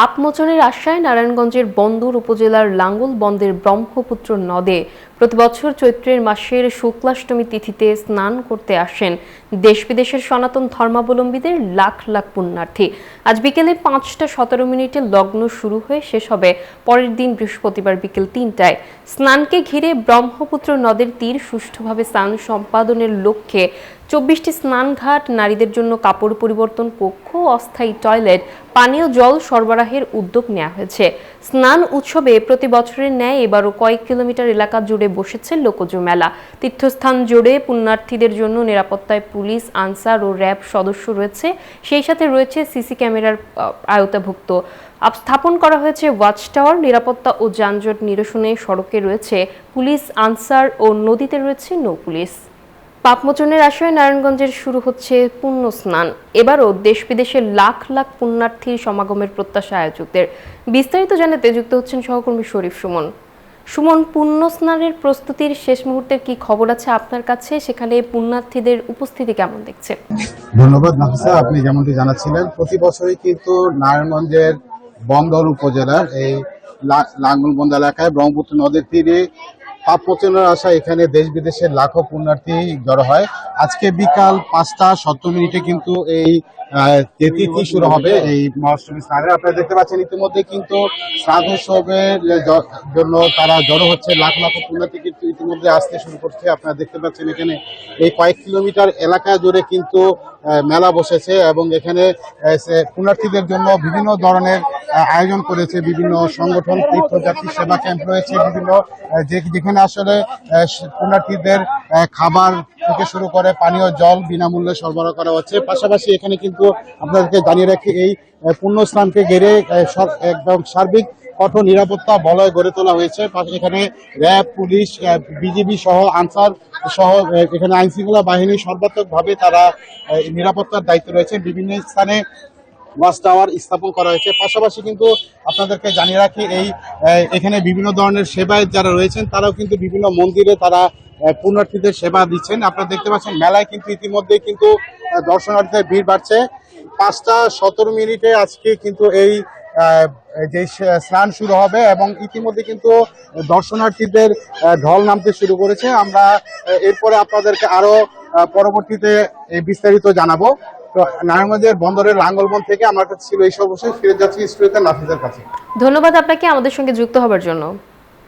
পাপমোচনের আশায় নারায়ণগঞ্জের বন্দর উপজেলার লাঙ্গল বন্দরের ব্রহ্মপুত্র নদে প্রতিবছর চৈত্রের মাসের শুক্লাষ্টমী তিথিতে স্নান করতে আসেন দেশ বিদেশের সনাতন ধর্মাবলম্বীদের লাখ লাখ পুণ্যার্থী। আজ বিকেলে 5:17 লগ্ন শুরু হয়ে শেষ হবে পরের দিন বৃহস্পতিবার বিকেল 3টায়। স্নানকে ঘিরে ব্রহ্মপুত্র নদের তীর সুষ্ঠুভাবে স্নান সম্পাদনের লক্ষ্যে 24টি স্নানঘাট, নারীদের জন্য কাপড় পরিবর্তন কক্ষ, অস্থায়ী টয়লেট, পানীয় জল সরবরাহের উদ্যোগ নেওয়া হয়েছে। স্নান উৎসবে প্রতি বছরের ন্যায় এবারও কয়েক কিলোমিটার এলাকা জুড়ে বসেছে লোকজ মেলা। তীর্থস্থান জুড়ে পুণ্যার্থীদের জন্য নিরাপত্তায় পুলিশ, আনসার ও র্যাব সদস্য রয়েছে। সেই সাথে রয়েছে সিসি ক্যামেরার আওতাভুক্ত স্থাপন করা হয়েছে ওয়াচ টাওয়ার। নিরাপত্তা ও যানজট নিরসনে সড়কে রয়েছে পুলিশ, আনসার ও নদীতে রয়েছে নৌ পুলিশ। পাপমোচনের আশায় নারায়ণগঞ্জের শুরু হচ্ছে পুণ্য স্নান। এবারও দেশ বিদেশের লাখ লাখ পুণ্যার্থীর সমাগমের প্রত্যাশা আয়োজকদের। বিস্তারিত জানাতে যুক্ত হচ্ছেন সহকর্মী শরীফ সুমন। সুমন, পুণ্য স্নানের প্রস্তুতির শেষ মুহূর্তের কি খবর আছে আপনার কাছে? সেখানে পুণ্যার্থীদের উপস্থিতি কেমন দেখছেন? ধন্যবাদ নাফিসা, আপনি যেমনটি জানাচ্ছিলেন, প্রতি বছরই কিন্তু নারায়ণগঞ্জের বন্দর উপজেলার এই লাঙ্গল বন্দর এলাকায় ব্রহ্মপুত্র নদীর তীরে পাপমোচনের আশায় এখানে দেশ বিদেশের লাখো পুণ্যার্থী জড়ো হয়। আজকে বিকাল 5:17 কিন্তু এই তিথি শুরু হবে এই মহাষ্টমী স্নানের। আপনারা দেখতে পাচ্ছেন ইতিমধ্যে কিন্তু স্নান উৎসবের জন্য তারা জড়ো হচ্ছে, লাখ লাখ পুণ্যার্থী কিন্তু ইতিমধ্যে আসতে শুরু করছে। আপনারা দেখতে পাচ্ছেন এখানে এই কয়েক কিলোমিটার এলাকা জুড়ে কিন্তু মেলা বসেছে এবং এখানে পুণ্যার্থীদের জন্য বিভিন্ন ধরনের আয়োজন করেছে বিভিন্ন সংগঠন। তীর্থযাত্রী সেবা ক্যাম্প রয়েছে বিভিন্ন, যেখানে আসলে পুণ্যার্থীদের খাবার থেকে শুরু করে পানীয় জল বিনামূল্যে সরবরাহ করা হচ্ছে। পাশাপাশি এখানে কিন্তু আপনাদেরকে জানিয়ে রাখি, এই পুণ্য স্নানকে ঘিরে একদম সার্বিক কঠোর নিরাপত্তা বলয় গড়ে তোলা হয়েছে। এখানে র্যাব, পুলিশ, বিজিবি সহ আনসার সহ এখানে আইন শৃঙ্খলা বাহিনী সর্বাত্মকভাবে তারা নিরাপত্তার দায়িত্ব রয়েছে। বিভিন্ন স্থানে ওয়াচ টাওয়ার স্থাপন করা হয়েছে। পাশাপাশি কিন্তু আপনাদেরকে জানিয়ে রাখি, এখানে বিভিন্ন ধরনের সেবায় যারা রয়েছেন তারাও কিন্তু বিভিন্ন মন্দিরে তারা পুণ্যার্থীদের সেবা দিচ্ছেন। আপনারা দেখতে পাচ্ছেন মেলায় কিন্তু ইতিমধ্যেই কিন্তু দর্শনার্থীদের ভিড় বাড়ছে। 5:17 আজকে কিন্তু এই যে স্নান শুরু হবে এবং ইতিমধ্যে কিন্তু দর্শনার্থীদের ঢল নামতে শুরু করেছে। আমরা এরপরে আপনাদেরকে আরো পরবর্তীতে বিস্তারিত জানাবো। তো নারায়ণগঞ্জের বন্দরের লাঙ্গলবন থেকে আমার কাছে ছিল এই সর্বশেষ। ফিরে যাচ্ছি স্টুডিওতে নাফিসের কাছে। ধন্যবাদ আপনাকে আমাদের সঙ্গে যুক্ত হবার জন্য।